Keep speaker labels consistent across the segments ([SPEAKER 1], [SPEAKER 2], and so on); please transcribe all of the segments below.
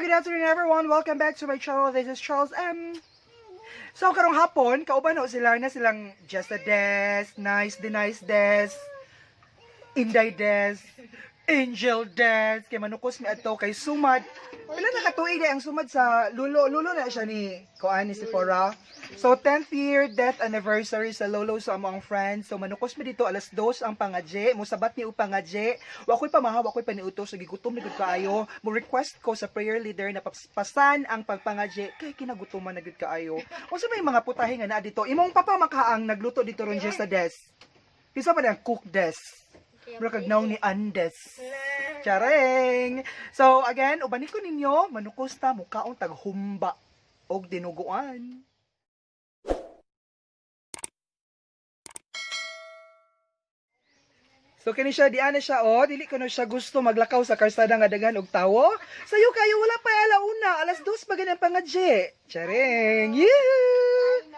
[SPEAKER 1] Good afternoon everyone, welcome back to my channel. This is Charles M. So karong hapon, kauban na silang Jessa Des, Nice Des, Inday Des, Angel Des, kay Nanukos mi ato kay Sumad. Pila na katuig ang Sumad sa lulo na siya ni Koan ni Sephora. So 10th year death anniversary sa lolo sa among friends. So Nanukos mi dito alas 2 ang pangadje, musabat ni upangadje. Wa ko'y pamahaw, wa ko'y paniutos sa gigutom ni gud kaayo. Mo request ko sa prayer leader na pasan ang pagpangadje kay kinagutuman na gud kaayo. Unsa may mga putahe nga na dito? Imong papa makaang nagluto dito ron sa Des. Isa pa ang cook Des. Brakagnaw ni Andes. Chareng! So, again, ubanin ko ninyo, manukos ta, mukhaong taghumba og dinuguan. So, kini siya, di ana siya, dili ko na siya gusto maglakaw sa karsada nga daghan og tawo. Sayo kayo, wala pa alauna, alas 2 pa ganyan pangadje. Chareng! Yeah!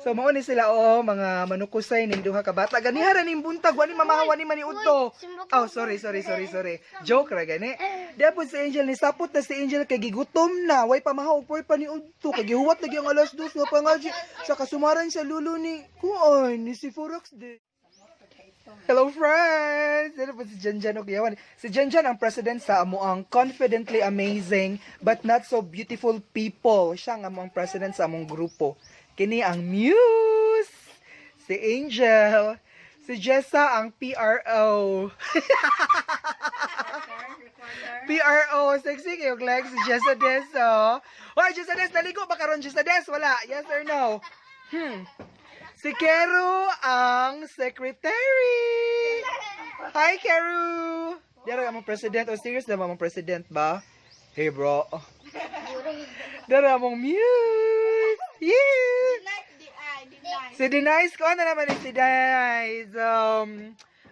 [SPEAKER 1] So mao ni sila mga manukusay ning duha ka bata. Ganiha ra ning buntag wani mamahawan ni maniudto. Oh, sorry. Joke ra gani. Dapat si Angel ni sapot na si Angel kay gigutom na, way pamahaw poy pa ni udto kay gihuwat lagi ang alas 2 nga pangaji sa kasumaran sa lulo ni kuan ni si Forex de. Hello friends! Ano po si Janjan o Kiyawan? Si Janjan ang president sa amuang confidently amazing but not so beautiful people. Siya ang amuang president sa among grupo. Kini ang Muse, si Angel, si Jessa ang PRO. PRO, sexy kayo, Gleg, si Jessa Des, Hoy, Jessa Des, naligo ba karon Jessa Des? Wala, yes or no? Si Keru ang secretary. Hi, Keru. Dara among president, serious na among president ba? Hey, bro. Dara among Muse. Yeah. Si Denise, ko na naman si Denise.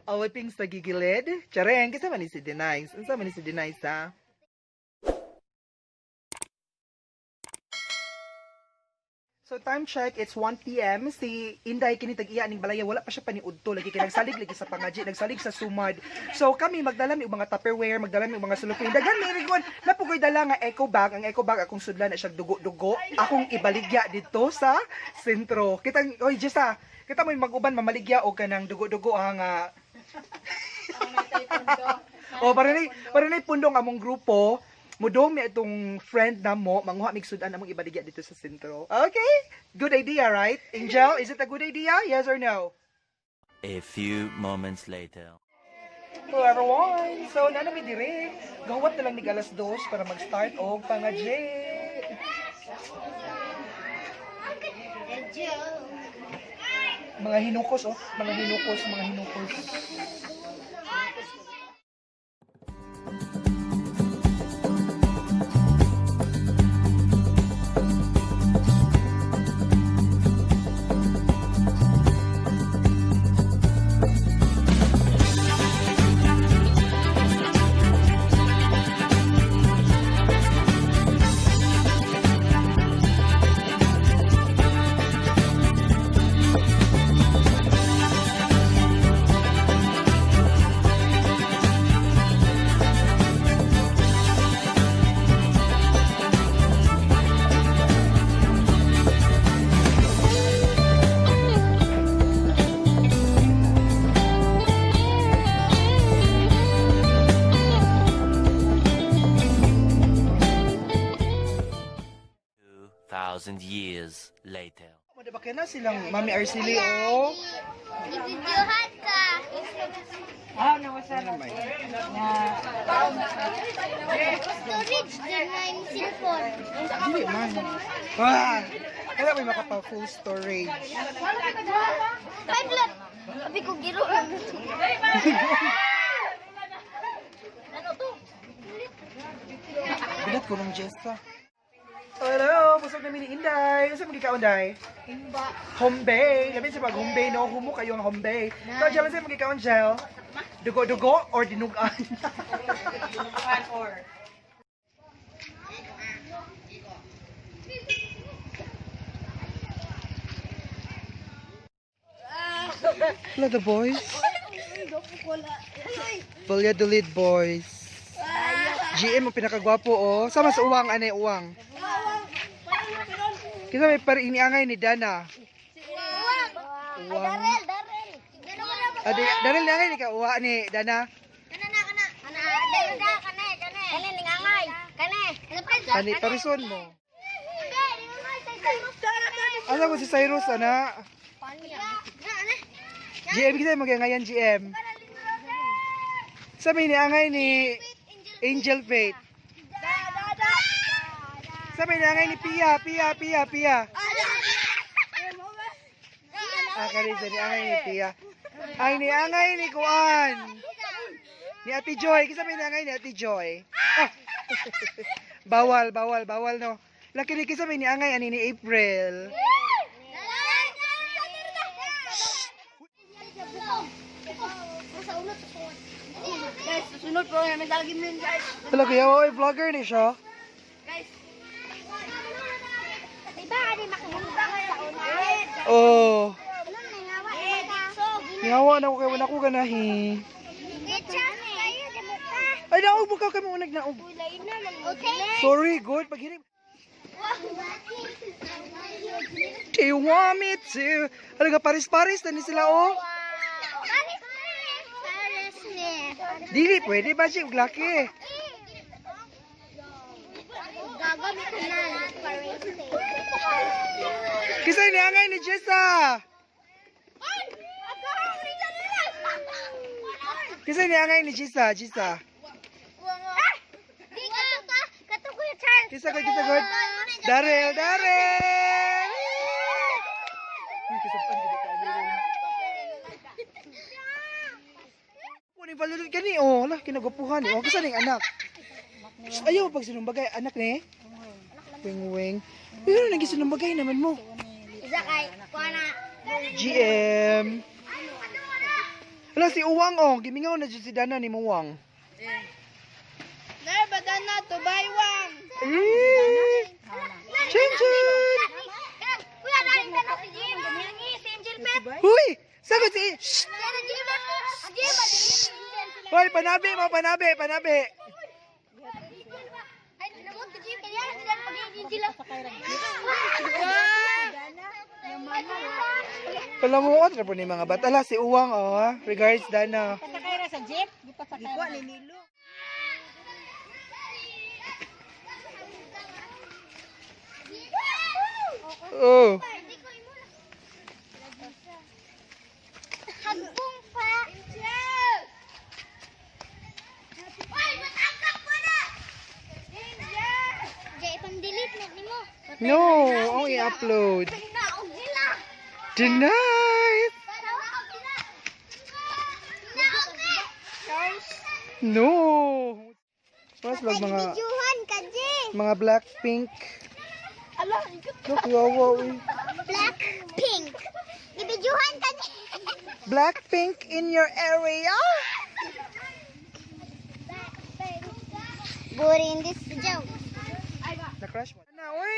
[SPEAKER 1] Aliping sa gigilid. Chareng, kita man ni si Denise. Unsa man ni si Denise, ha? So time check, it's 1 PM. Si Inday kini tag-iya ning balaya, wala pa siya paniudto lagi kay nagsalig lagi sa pangadji, nagsalig sa sumad. So kami magdala mi og mga Tupperware, magdala mi og mga sulupin. Daghan mi rigon, napugoy dala nga eco bag. Ang eco bag akong sudlan na siya dugo-dugo. Akong ibaligya dito sa sentro. Kitang oy Jessa, kita mo mag-uban mamaligya og kanang dugo-dugo nga. para nay pundong among grupo. Mudong mi itong friend na mo, manguha migsudan among ibaligya dito sa sentro. Okay? Good idea, right? Angel, is it a good idea? Yes or no?
[SPEAKER 2] A few moments later.
[SPEAKER 1] Hello everyone! So, nanami dire. Gawat na lang ni alas 2 para mag-start og pangadje. Mga hinukos, mga hinukos.
[SPEAKER 2] 2,000 years later.
[SPEAKER 1] Madabakyan na silang Mami Arceli, oh.
[SPEAKER 3] Ibidyohan ka. Storage din na yung cellphone.
[SPEAKER 1] Dili man. Ah, kaya may makapa full storage.
[SPEAKER 3] Five lang. Sabi ko giro. Ano to?
[SPEAKER 1] Bilat ko ng Jessa. Hello, busog namin ni Inday. Ano sa mga ikaw, Inday? Hombay. Labi sa pag hombay, no? Humo kayo ang hombay. So, dyan sa mga ikaw, Angel? Dugo-dugo or dinugan? Hello, the boys. Valladolid boys. GM ang pinakagwapo, oh. Sama sa uwang, ane, uwang. Kita may pariniangay ni Dana. Uwang. Darel niangay ni ka, uwa ni Dana. Kani, parison mo. Asa ko si Cyrus, ana? GM, kita mag-angayan, GM. Sabi ni angay ni Angel Faith. Sabi ni angay ni Pia. Kali sa ni angay ni Pia. Ay ni angay ni Kuan. Ni Ate Joy. Sabi ni angay ni Ate Joy. Ah. Bawal no. Laki ni sabi ni angay ani ni April.
[SPEAKER 3] Guys, susunod po may lagi mo guys.
[SPEAKER 1] Wala kaya, oy, vlogger ni siya.
[SPEAKER 3] Guys. Diba, di makahulugan sa unahin.
[SPEAKER 1] Oh.
[SPEAKER 3] So,
[SPEAKER 1] Ngawa na ko kay wala ko ganahi. Ay, naog mo ka kami unag naog.
[SPEAKER 3] Okay.
[SPEAKER 1] Sorry, good. Paghirim. Do you want me to? Alaga, paris-paris na ni sila, oh. Dili, pwede ba siya laki?
[SPEAKER 3] Gagamit ko na.
[SPEAKER 1] Kisay ni angay ni Jessa. Kisay ni angay ni Jessa.
[SPEAKER 3] Di ka ko yung Charles.
[SPEAKER 1] Kisa good. Darel. Kisapan dili ka meron. Puning palulit ka ni, oh. Lah, kinagupuhan, oh. Kisa ning anak. Ayaw pag sinumbagay anak ni. Wing. Pero nang sinumbagay naman mo.
[SPEAKER 3] Isa kay kuana.
[SPEAKER 1] GM. Wala si Uwang, oh. Gimingaw na dyan si Dana ni Muwang.
[SPEAKER 3] Dara badana to baywang.
[SPEAKER 1] Chin!
[SPEAKER 3] Kuya dali ka na si Jim. Si Angel Pet.
[SPEAKER 1] Huy! Sagot si... Shh! Hoy, panabi.
[SPEAKER 3] Ay, namot si Jim kaya sila pag-iingin sila.
[SPEAKER 1] Palamuot na po ni mga batala. Si Uwang, oh. Regards, Dana.
[SPEAKER 3] Pasakay ra sa jeep, di pasakay. Di ko ni Nilo.
[SPEAKER 1] Oh.
[SPEAKER 3] Hagbong pa. Ay, matangkap mo na. Jay, pang-delete na ni mo.
[SPEAKER 1] No, ang i-upload.
[SPEAKER 3] Naog sila.
[SPEAKER 1] Denied! No! Mas lag mga
[SPEAKER 3] Videohan ka, Jay.
[SPEAKER 1] mga Blackpink.
[SPEAKER 3] Ala,
[SPEAKER 1] Look, wawa, uy.
[SPEAKER 3] Blackpink. Ibidyuhan ka, Jay.
[SPEAKER 1] Blackpink in your area?
[SPEAKER 3] Boring this video.
[SPEAKER 1] Na-crush mo. Na, uy.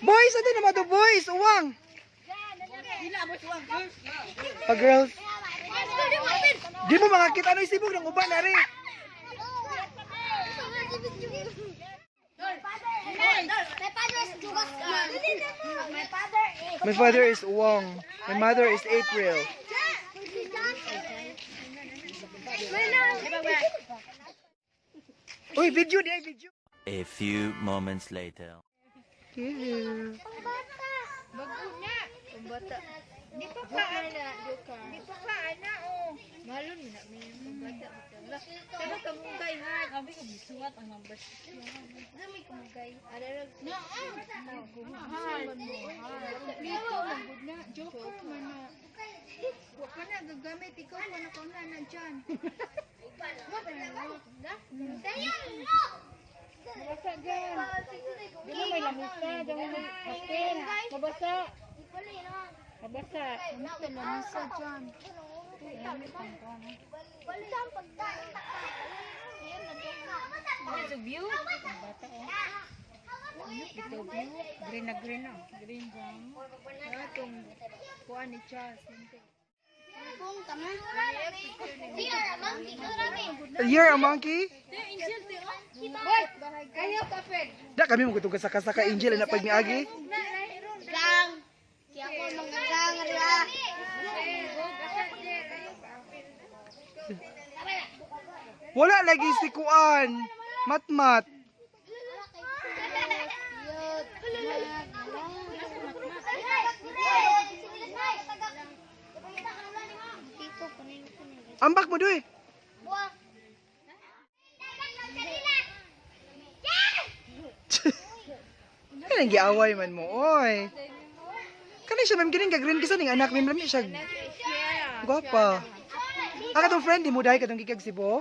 [SPEAKER 1] Boys, ano naman to, boys? Uwang. Pa girls. Di mo makakita ano isibog ng uban, ari. My father is Uwang. My mother is April. Uy, video di, video.
[SPEAKER 2] A few moments later.
[SPEAKER 1] Cute.
[SPEAKER 3] Bago na. Pambata.
[SPEAKER 4] Di pa pa ana, di pa pa ana oh. Malon na may pambata. Pero kamugay ha. Abi ko bisuwat ang numbers. Dami kamugay. Ara ra na. Dito magud na. Joker man na. Wa ka na gagamit ikaw wala ka na diyan. Mabasa dyan. Di ba may lamisa? Di ba may papel? Mabasa. Mabasa. Mabasa lamisa dyan. Ito view? Bata oh. Ito view? Green na green na. Green dyan. Itong kuha ni Charles.
[SPEAKER 1] You're a monkey?
[SPEAKER 4] Boy! Ayaw papel!
[SPEAKER 1] Da kami mo gutong kasaka Angel na pag miagi.
[SPEAKER 3] Gang. Kaya ko manggang ala.
[SPEAKER 1] Wala lagi si Kuan. Matmat. Ambak mo doy. Kanang giaway man mo oy. Kanang siya ma'am gining green kisa ning anak ma'am ni siya. Gwapa. Aka tong friend di mo dai katong gikag Cebu.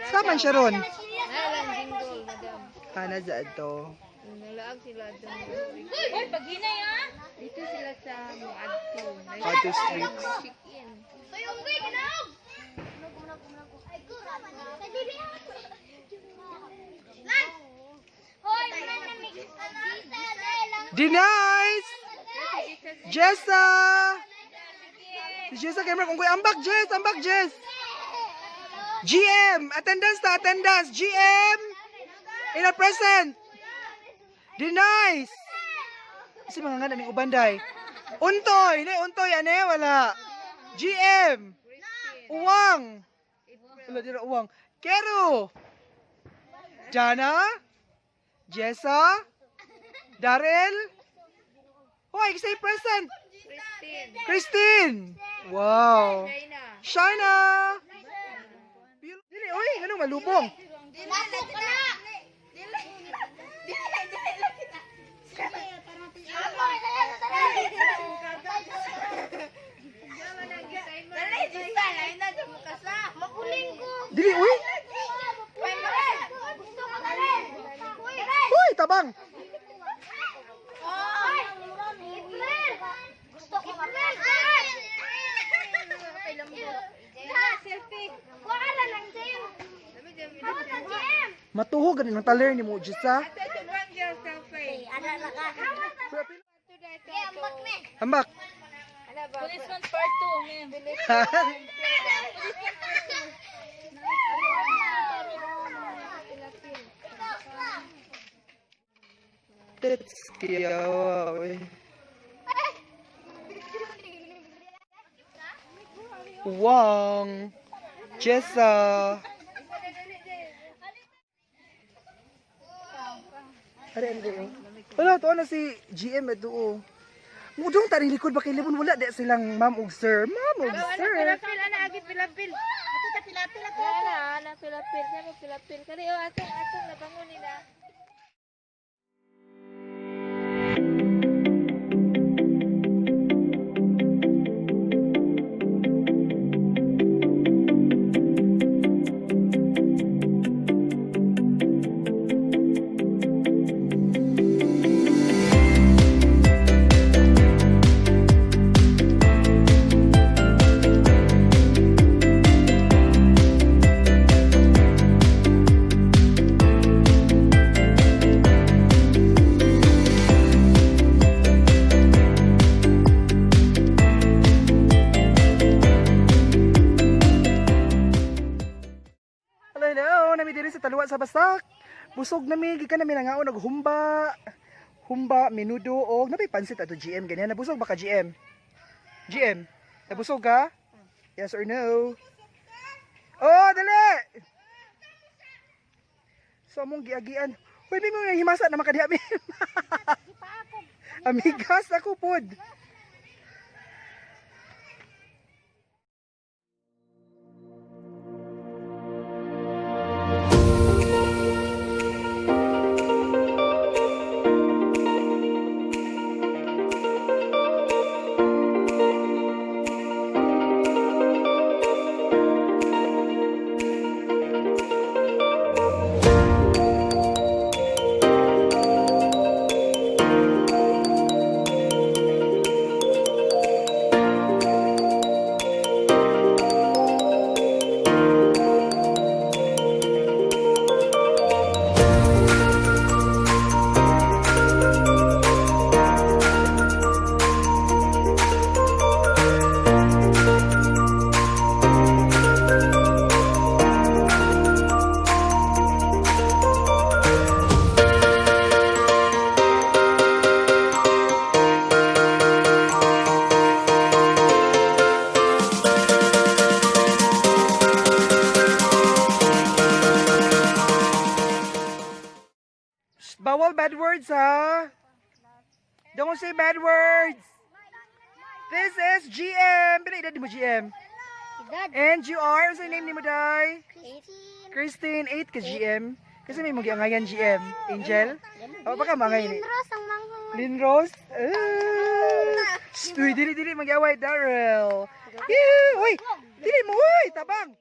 [SPEAKER 1] Saman siya ron.
[SPEAKER 4] Nalang jingle, madam.
[SPEAKER 1] Ana sa ato.
[SPEAKER 4] Nalaag sila doon. Hoy, paghinay ah! Dito sila sa Muadto.
[SPEAKER 1] Ato street.
[SPEAKER 4] Chicken.
[SPEAKER 1] Denice! Jessa! Si Jessa camera kung kuya ambak Jess, ambak Jess. GM, attendance ta, attendance. GM! In a present. Denice! Kasi mga nga naming ubanday. Untoy, untoy, ane, wala. GM! Uwang! Wala dira uwang. Kero! Jana? Jessa? Daryl? Hoy, say present! Christine! Wow! Shaina! Dili, oy, anong malubong? Dili, uy! Uy, tabang!
[SPEAKER 3] Gusto ko kapal. Wala lang Jim. Hawak ka Jim.
[SPEAKER 1] Matuhog ganin ang taler ni mo, Jessa.
[SPEAKER 3] Ana na ka.
[SPEAKER 1] Ambak.
[SPEAKER 4] Policeman part 2, ma'am.
[SPEAKER 1] Tits, kiyawa, we. Wang. Jessa. Ada ano doon? Wala, to na si GM at doon. Mudong taring likod bakil libon wala di silang ma'am ug sir. Ma'am ug sir.
[SPEAKER 4] Pilapil, ana agit pilapil. Ato ta pilapil ako. Ana pilapil, kamo pilapil. Kani o atong nabangon nila.
[SPEAKER 1] Taluwa sa Bastak. Busog nami gikan nami nangaon og humba, menudo og napay pansit ato GM ganyan. Nabusog ba ka GM? GM, nabusog ka? Yes or no? Oh, dali. So among giagian. Pwede mo nga himasa na makadiha mi. Amigas ako pod. Bawal bad words, ha? Don't say bad words. This is GM. Pinaidad mo, GM. And you are? Ano sa name ni mo, Day? Christine. 8 ka, GM. Kasi may mag-iangayan, GM. Angel? O, baka mangayin.
[SPEAKER 3] Rose ang manghang.
[SPEAKER 1] Linrose? Uy, dili, mag-away, Daryl. Uy, dili mo, uy, tabang.